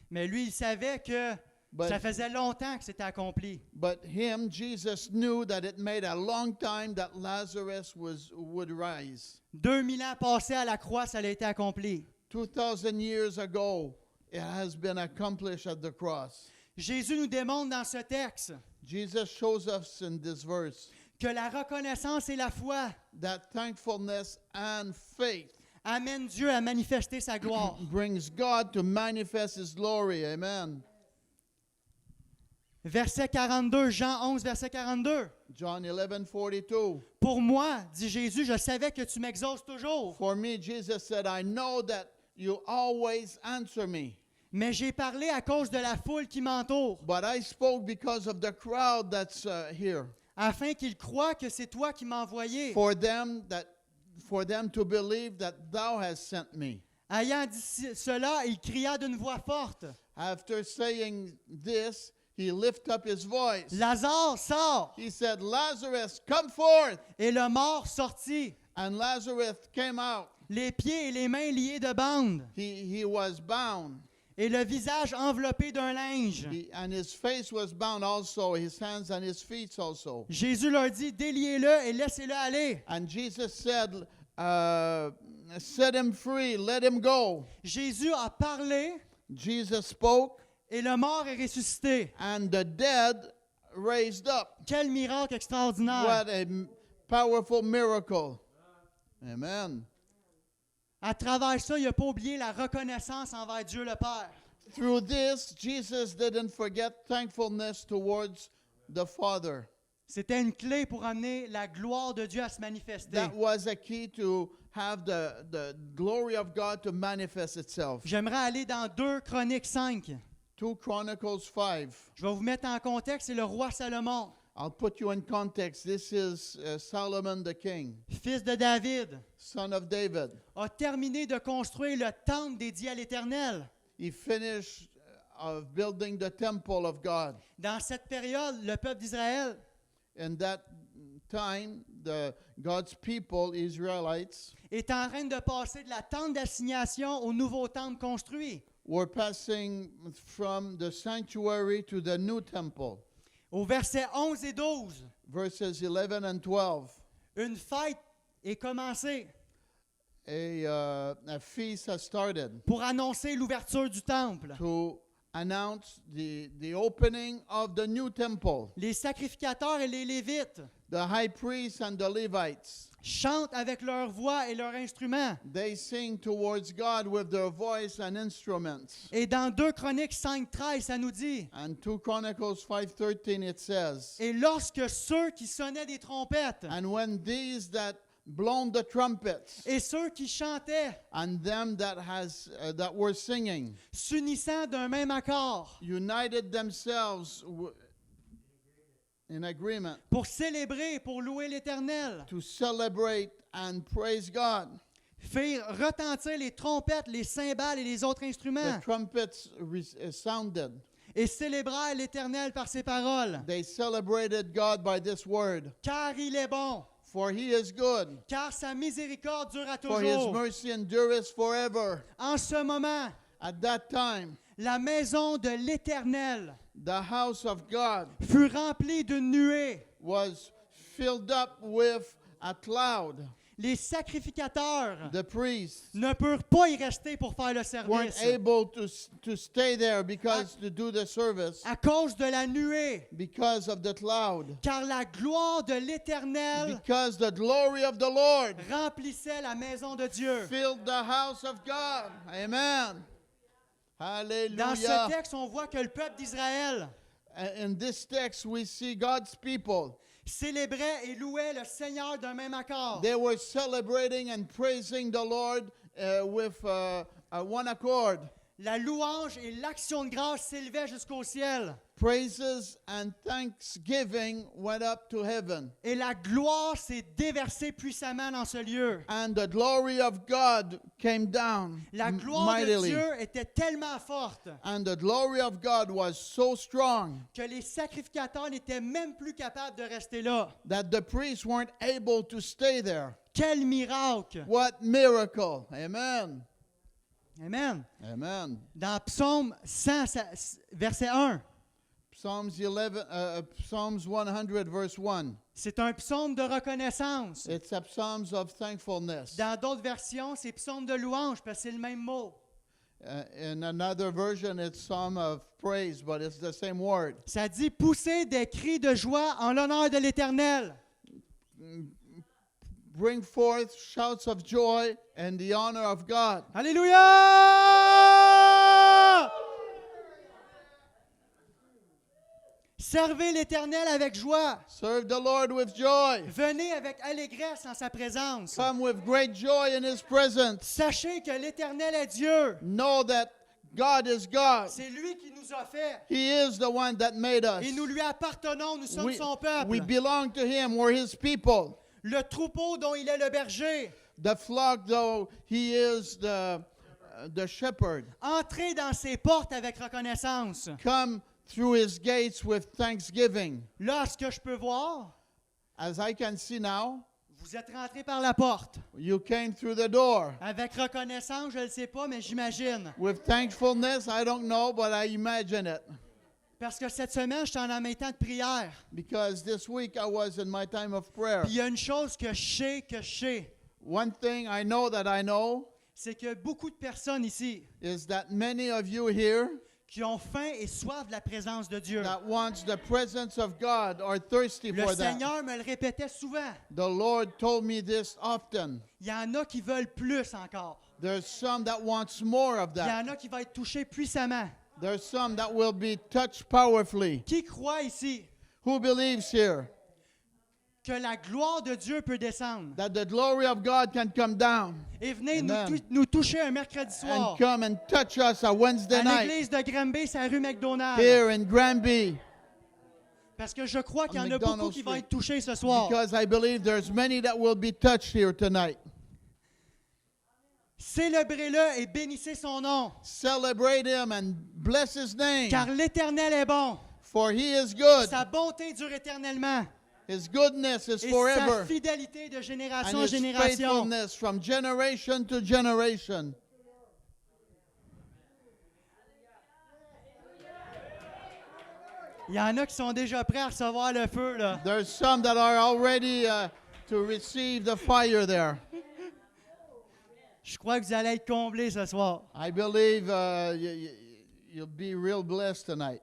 Mais lui, il savait que
But-
ça faisait longtemps que c'était accompli.
But him, Jesus knew that it made a long time that Lazarus would rise.
2000 ans passés à la croix, ça a été accompli.
2,000 years ago, it has been accomplished at the cross.
Jésus nous démontre dans ce texte
Jesus shows us in this verse
que la reconnaissance et la foi
that thankfulness and faith
amènent Dieu à manifester sa gloire.
brings God to manifest his glory. Amen.
Verset 42, Jean 11, verset 42.
John 11:42.
Pour moi, dit Jésus, je savais que tu m'exauces toujours,
For me, Jesus said, I know that you always answer me.
mais j'ai parlé à cause de la foule qui m'entoure,
But I spoke because of the crowd that's here.
afin qu'ils croient que c'est toi qui m'as envoyé.
For them to believe that thou hast sent me.
Ayant dit cela, il cria d'une voix forte,
After saying this, he lifted up his voice.
Lazare, sors!
He said, Lazarus, come forth.
Et le mort sortit,
And Lazarus came out.
les pieds et les mains liés de bandes,
He was bound.
et le visage enveloppé d'un linge.
And his face was bound also, his hands and his feet also.
Jésus leur dit, déliez-le et laissez-le aller.
And Jesus said, set him free, let him go.
Jésus a parlé
Jesus spoke,
et le mort est ressuscité.
and the dead raised up.
Quel miracle extraordinaire!
What a powerful miracle. Amen.
À travers ça, il n'a pas oublié la reconnaissance envers Dieu le Père.
Through this, Jesus didn't forget thankfulness towards the Father.
C'était une clé pour amener la gloire de Dieu à se manifester.
That was a key to have the glory of God to manifest itself.
J'aimerais aller dans 2 Chroniques 5.
2 Chronicles 5.
Je vais vous mettre en contexte, c'est le roi Salomon,
I'll put you in context. This is Solomon the king,
fils de David,
son of David.
a terminé de construire le temple dédié à l'Éternel.
He finished of building the temple of God.
Dans cette période, le peuple d'Israël
In that time, God's people, Israelites,
est en train de passer de la tente d'assignation au nouveau temple construit.
were passing from the sanctuary to the new temple.
Au verset 11 et 12,
Verses 11 and 12.
une fête est commencée
A feast has started
pour annoncer l'ouverture du temple.
to announce the opening of the new temple.
Les sacrificateurs et les Lévites
The high priests and the Levites,
chantent avec leur voix et leurs instruments.
they sing towards God with their voice and instruments.
Et dans 2 Chroniques 5:13, ça nous dit,
And 2 Chronicles 5:13 it says,
et lorsque ceux qui sonnaient des trompettes
and when these that blown the trumpets
et ceux qui chantaient,
and them that were singing
s'unissant d'un même accord
united themselves in agreement
pour célébrer, pour louer l'Éternel,
to celebrate and praise God.
firent retentir les trompettes, les cymbales et les autres
The
instruments,
trumpets sounded.
et célébrèrent l'Éternel par ses paroles.
They celebrated God by this word.
Car il est bon,
For he is good,
car sa miséricorde dure à
for his
toujours.
mercy endureth forever.
En ce moment,
At that time,
la maison de l'Éternel
the house of God
fut remplie d'une nuée.
was filled up with a cloud.
Les sacrificateurs
The priests
ne purent pas y rester pour faire le
weren't
service
able to stay there because to do the service
à cause de la nuée,
because of the cloud.
car la gloire de l'Éternel
Because the glory of the Lord
remplissait la maison de Dieu.
filled the house of God. Amen.
Dans ce
Hallelujah.
texte, on voit que le peuple d'Israël
In this text, we see God's people.
célébrait et louait le Seigneur d'un même accord.
They were celebrating and praising the Lord with one accord.
La louange et l'action de grâce s'élevaient jusqu'au ciel.
Praises and thanksgiving went up to heaven.
Et la gloire s'est déversée puissamment dans ce lieu.
And the glory of God came down
La gloire de
mightily.
Dieu était tellement forte
And the glory of God was so strong
que les sacrificateurs n'étaient même plus capables de rester là.
that the priests weren't able to stay there.
Quel miracle!
What miracle. Amen.
Amen.
Amen.
Dans Psaume 100, verset 1,
Psalms 100 verse 1.
c'est un psaume de reconnaissance.
It's a psalms of thankfulness.
Dans d'autres versions, c'est psaume de louange parce que c'est le même mot.
In another version, it's psalm of praise, but it's the same word.
Ça dit pousser des cris de joie en l'honneur de l'Éternel.
Bring forth shouts of joy and the honor of God.
Alléluia! Servez l'Éternel avec joie.
Serve the Lord with joy.
Venez avec allégresse en sa présence.
Come with great joy in His presence.
Sachez que l'Éternel est Dieu.
Know that God is God.
C'est lui qui nous a fait.
He is the one that made us.
Et nous lui appartenons, nous sommes son peuple.
We belong to Him. We're His people.
Le troupeau dont il est le berger.
The flock, though He is the shepherd.
Entrez dans ses portes avec reconnaissance.
Come through His gates with thanksgiving.
Là, ce que je peux voir,
As I can see now,
vous êtes rentrés par la porte.
you came through the door.
Avec reconnaissance, je ne le sais pas, mais j'imagine.
With thankfulness, I don't know, but I imagine it.
Parce que cette semaine, j'étais en même temps de prière.
Because this week I was in my time of prayer.
Puis il y a une chose que je sais,
One thing I know
c'est que beaucoup de personnes ici
is that many of you here
qui ont faim et soif de la présence de Dieu.
that wants the presence of God are thirsty
Le
for that.
Seigneur me le répétait souvent.
The Lord told me this often.
Il y en a qui veulent plus encore.
There's some that wants more of
Il y
that.
en a qui vont être touchés puissamment.
There's some that will be touched powerfully.
Qui croit ici
Who believes here?
que la gloire de Dieu peut descendre
that the glory of God can come down
et venir nous,
Amen.
nous toucher un mercredi soir
and come and touch us on Wednesday
à
night
l'église de Granby, c'est la rue McDonald.
here in Granby,
Parce que je crois qu'il y
on
en a beaucoup
McDonald
qui vont
Street.
être touchés ce soir.
because I believe there's many that will be touched here tonight.
Célébrez-le et bénissez son nom,
Celebrate him and bless his name,
car l'Éternel est bon.
for he is good.
Sa bonté dure éternellement
His goodness is
et sa
forever,
fidélité de
and
génération en
his
génération.
faithfulness from generation to generation.
Il y en a qui sont déjà prêts à recevoir le feu, là.
There's some that are already to receive the fire there.
Je crois que vous allez être comblés ce soir.
I believe you'll be real blessed tonight.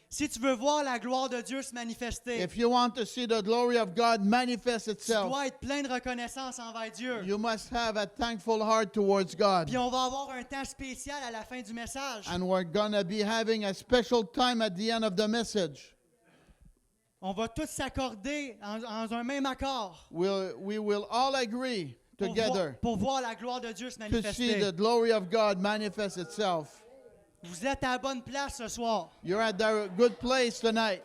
Si tu veux voir la gloire de Dieu se manifester,
If you want to see the glory of God manifest
tu
itself,
dois être plein de reconnaissance envers Dieu.
you must have a thankful heart towards God.
Puis on va avoir un temps spécial à la fin du message.
And we're going to be having a special time at the end of the message.
On va tous s'accorder en un même accord
We will all agree together
pour voir la gloire de Dieu se
to see
manifester.
the glory of God manifest itself.
Vous êtes à la bonne place ce soir.
You're at the good place tonight.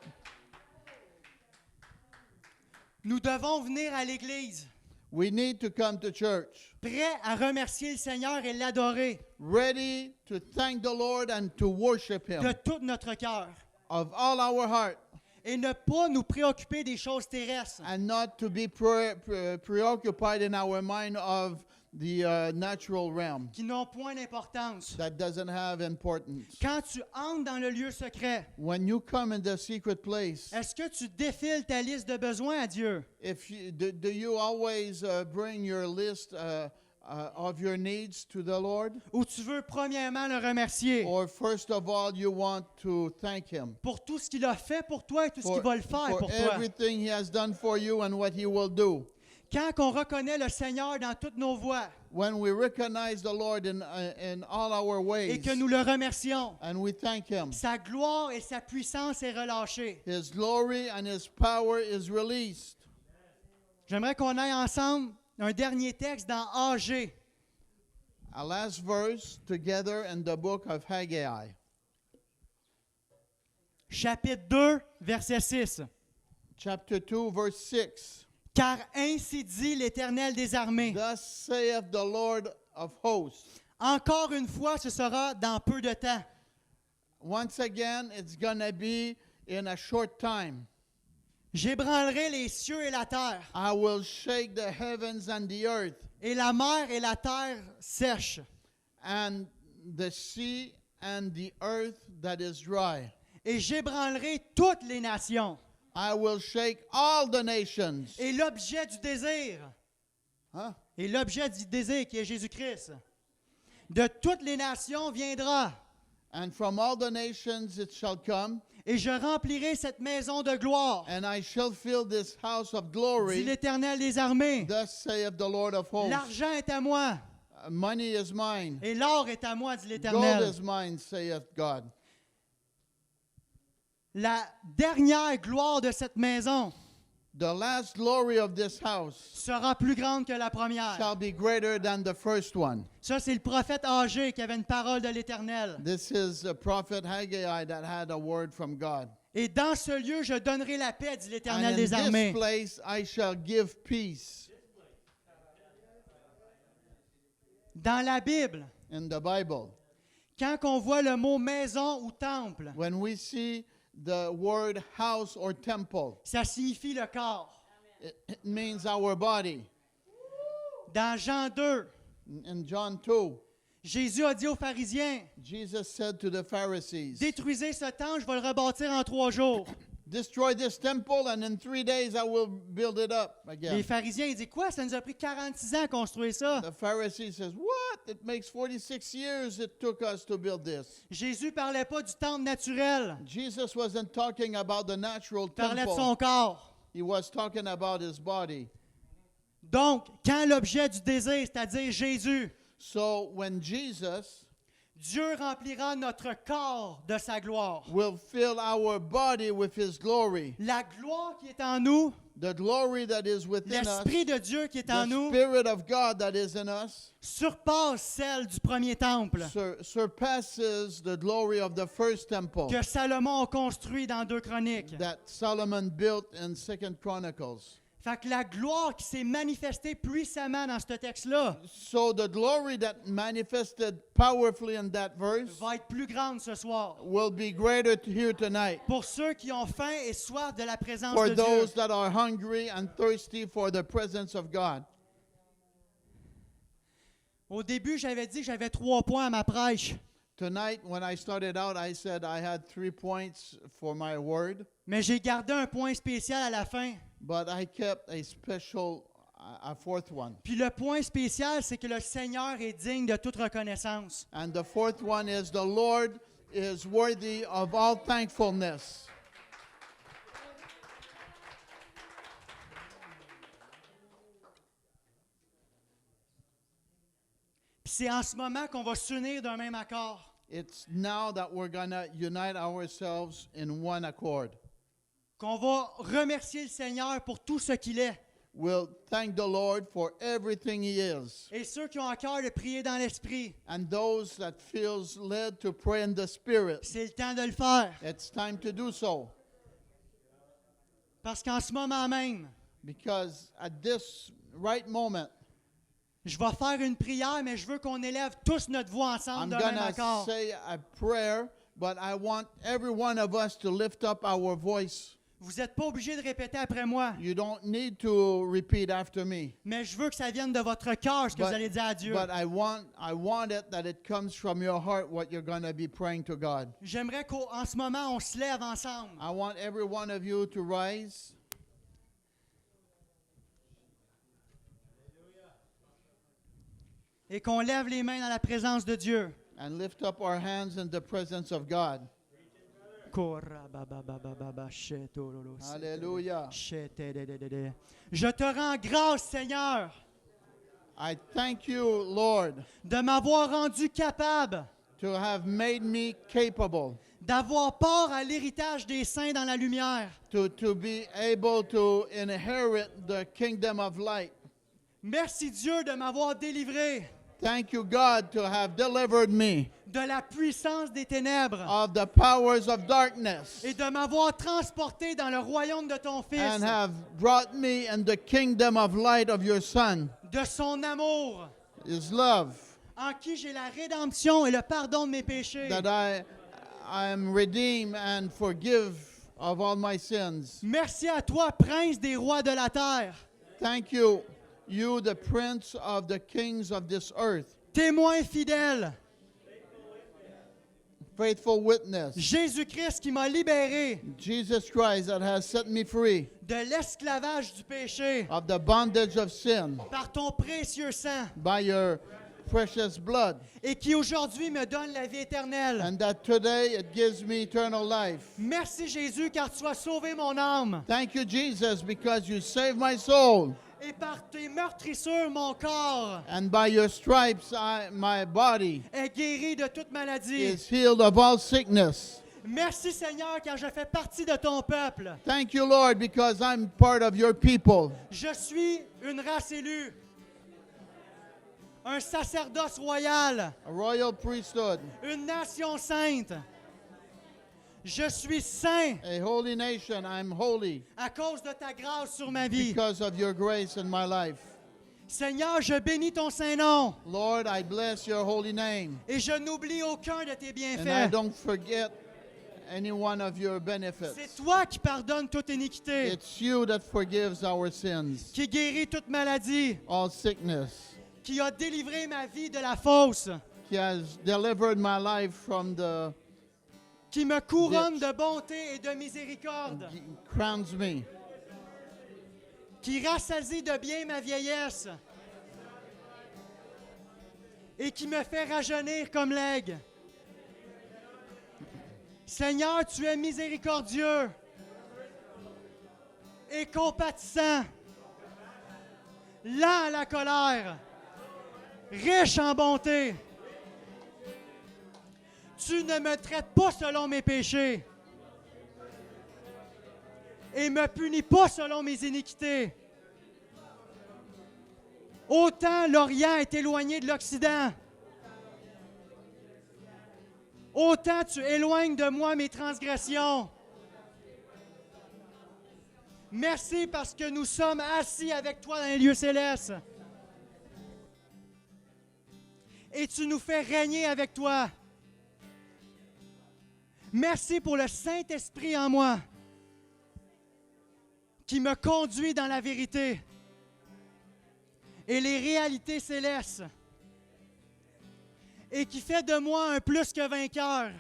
Nous devons venir à l'Église,
We need to come to church,
prêts à remercier le Seigneur et l'adorer
ready to thank the Lord and to worship
de
Him
tout notre cœur.
of all our heart,
Et ne pas nous préoccuper des choses terrestres,
and not to be preoccupied in our mind of the natural realm.
qui n'ont point d'importance.
That doesn't have importance.
Quand tu entres dans le lieu secret,
When you come in the secret place,
est-ce que tu défiles ta liste de besoins à Dieu?
do you always bring your list of your needs to the Lord?
Ou tu veux premièrement le remercier
Or first of all, you want to thank Him
pour tout ce qu'il a fait pour toi et tout ce qu'il va le faire
for
pour toi?
everything He has done for you and what He will do?
Quand on reconnaît le Seigneur dans toutes nos voies
When we recognize the Lord in all our ways
et que nous le remercions,
and we thank Him,
sa gloire et sa puissance est relâchée.
His glory and His power is released.
J'aimerais qu'on aille ensemble un dernier texte dans AG.
A last verse together in the book of Haggai.
Chapitre 2, verset 6.
Chapter 2, verse 6.
Car ainsi dit l'Éternel des armées.
Thus saith the Lord of hosts.
Encore une fois, ce sera dans peu de temps.
Once again, it's going to be in a short time.
J'ébranlerai les cieux et la terre,
I will shake the heavens and the earth,
et la mer et la terre sèchent.
and the sea and the earth that is dry.
Et j'ébranlerai toutes les nations.
I will shake all the nations.
Et l'objet du désir,
Huh?
et l'objet du désir qui est Jésus-Christ, de toutes les nations viendra.
And from all the nations it shall come,
Et je remplirai cette maison de gloire,
and I shall fill this house of
dit
glory.
l'Éternel des armées.
Thus saith the Lord of hosts.
L'argent est à moi,
Money is mine.
et l'or est à moi, dit
Gold
l'Éternel.
is mine, saith God.
La dernière gloire de cette maison
The last glory of this house
sera plus grande que la première.
shall be greater than the first one.
Ça, c'est le prophète âgé qui avait une parole de l'Éternel.
This is a prophet Haggai that had a word from God.
Et dans ce lieu, je donnerai la paix, dit
And
l'Éternel
in
des
this
armées.
place I shall give peace.
Dans la Bible,
In the Bible,
quand on voit le mot maison ou temple,
when we see the word house or temple,
ça signifie le corps.
it means our body.
Dans Jean 2,
In John 2,
Jésus a dit aux pharisiens,
Jesus said to the Pharisees,
détruisez ce temple, je vais le rebâtir en 3 jours.
destroy this temple and in 3 days I will build it up
Les
again.
pharisiens, ils disent, quoi, ça nous a pris 46 ans à construire ça.
The Pharisee says, what? It makes 46 years it took us to build this.
Jésus parlait pas du temple naturel,
Jesus wasn't talking about the natural
il parlait de
temple.
son corps.
He was talking about his body.
Donc, quand l'objet du désir, c'est-à-dire Jésus,
So when Jesus
Dieu remplira notre corps de sa gloire.
will fill our body with his glory,
La gloire qui est en nous
The glory that is within us,
l'Esprit de Dieu qui est en
the
nous,
Spirit of God that is in us,
surpasse celle du premier temple
surpasses the glory of the first temple
que Salomon a construit dans 2 Chroniques.
that Solomon built in 2 Chronicles.
Fait que la gloire qui s'est manifestée puissamment dans ce texte-là
So the glory that manifested powerfully in that verse
va être plus grande ce soir.
will be greater here tonight.
Pour ceux qui ont faim et soif de la présence
For
de Dieu.
those that are hungry and thirsty for the presence of God.
Au début, j'avais dit que j'avais 3 points à ma prêche.
Tonight, when I started out, I said I had 3 points for my word,
Mais j'ai gardé un point spécial à la fin.
but I kept a special, a fourth one.
Puis le point spécial, c'est que le Seigneur est digne de toute reconnaissance.
And the fourth one is the Lord is worthy of all thankfulness.
Puis c'est en ce moment qu'on va s'unir d'un même accord.
It's now that we're going to unite ourselves in one accord.
Qu'on va remercier le Seigneur pour tout ce qu'il est.
We'll thank the Lord for everything He is.
Et ceux qui ont à cœur de prier dans l'Esprit,
And those that feels led to pray in the Spirit,
c'est le temps de le faire.
it's time to do so.
Parce qu'en ce moment même,
Because at this right moment,
je vais faire une prière, mais je veux qu'on élève tous notre voix ensemble
I'm
d'un même
going to
accord.
say a prayer, but I want every one of us to lift up our voice.
Vous n'êtes pas obligé de répéter après moi,
You don't need to repeat after me.
mais je veux que ça vienne de votre cœur, ce que vous allez dire à Dieu.
But I want it that it comes from your heart what you're going to be praying to God.
J'aimerais qu'en ce moment, on se lève ensemble.
I want every one of you to rise.
Et qu'on lève les mains dans la présence de Dieu.
And lift up our hands in the presence of God. Hallelujah.
Je te rends grâce, Seigneur,
I thank you, Lord,
de m'avoir rendu capable
to have made me capable
d'avoir part à l'héritage des saints dans la lumière.
to be able to inherit the kingdom of light.
Merci Dieu de m'avoir délivré
Thank you, God, to have delivered me
de la puissance des ténèbres
of the powers of darkness
et de m'avoir transporté dans le royaume de ton Fils,
and have brought me in the kingdom of light of your Son,
de son amour,
His love,
en qui j'ai la rédemption et le pardon de mes péchés.
that I am redeemed and forgive of all my sins.
Merci à toi, Prince des rois de la terre,
Thank you, you, the Prince of the kings of this earth,
témoin fidèle,
faithful witness,
Jésus-Christ qui m'a libéré
Jesus Christ that has set me free
de l'esclavage du péché
of the bondage of sin
par ton précieux sang
by your precious blood,
et qui aujourd'hui me donne la vie éternelle.
and that today it gives me eternal life.
Merci Jésus car tu as sauvé mon âme
Thank you, Jesus, because you saved my soul,
et par tes meurtrissures mon corps
and by your stripes my body
est guéri de toute maladie.
is healed of all sickness.
Merci Seigneur car je fais partie de ton peuple.
Thank you, Lord, because I'm part of your people.
Je suis une race élue, un sacerdoce royal,
A royal priesthood,
une nation sainte. Je suis saint
a holy nation. I'm holy
à cause de ta grâce sur ma vie.
because of your grace in my life.
Seigneur, je bénis ton saint nom
Lord, I bless your holy name,
et je n'oublie aucun de tes
and I
bienfaits.
don't forget any one of your benefits.
C'est toi qui pardonnes toute iniquité,
It's you that forgives our sins,
qui guéris toute maladie,
all sickness,
qui a délivré ma vie de la fausse,
He has delivered my life from the
qui me couronne de bonté et de miséricorde,
crowns me,
qui rassasie de bien ma vieillesse et qui me fait rajeunir comme l'aigle. Seigneur, tu es miséricordieux et compatissant, lent à la colère, riche en bonté. Tu ne me traites pas selon mes péchés. et me punis pas selon mes iniquités. Autant l'Orient est éloigné de l'Occident, autant tu éloignes de moi mes transgressions. Merci parce que nous sommes assis avec toi dans les lieux célestes. Et tu nous fais régner avec toi. Merci pour le Saint-Esprit en moi qui me conduit dans la vérité et les réalités célestes et qui fait de moi un plus que vainqueur.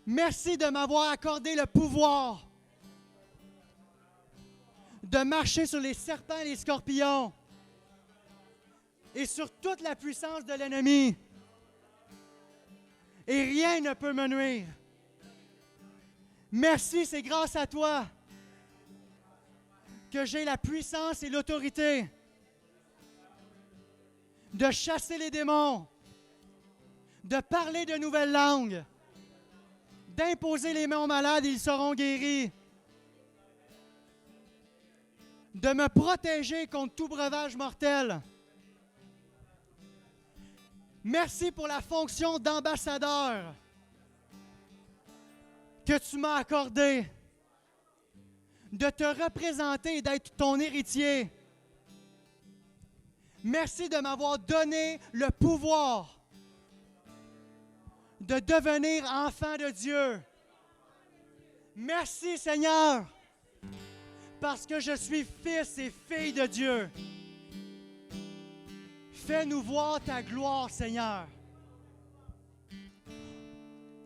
Merci de m'avoir accordé le pouvoir de marcher sur les serpents et les scorpions et sur toute la puissance de l'ennemi. Et rien ne peut me nuire. Merci, c'est grâce à toi que j'ai la puissance et l'autorité de chasser les démons, de parler de nouvelles langues, d'imposer les mains aux malades et ils seront guéris, de me protéger contre tout breuvage mortel. Merci pour la fonction d'ambassadeur que tu m'as accordée, de te représenter et d'être ton héritier. Merci de m'avoir donné le pouvoir de devenir enfant de Dieu. Merci Seigneur, parce que je suis fils et fille de Dieu. Fais-nous voir ta gloire, Seigneur.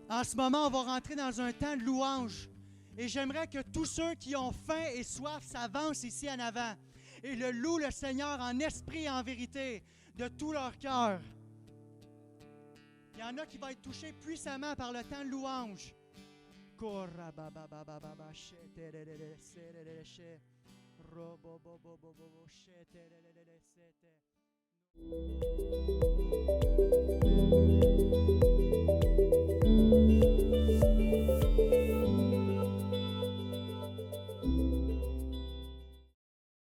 En ce moment, on va rentrer dans un temps de louange. Et j'aimerais que tous ceux qui ont faim et soif s'avancent ici en avant et le louent le Seigneur en esprit et en vérité de tout leur cœur. Il y en a qui vont être touchés puissamment par le temps de louange. Thank you.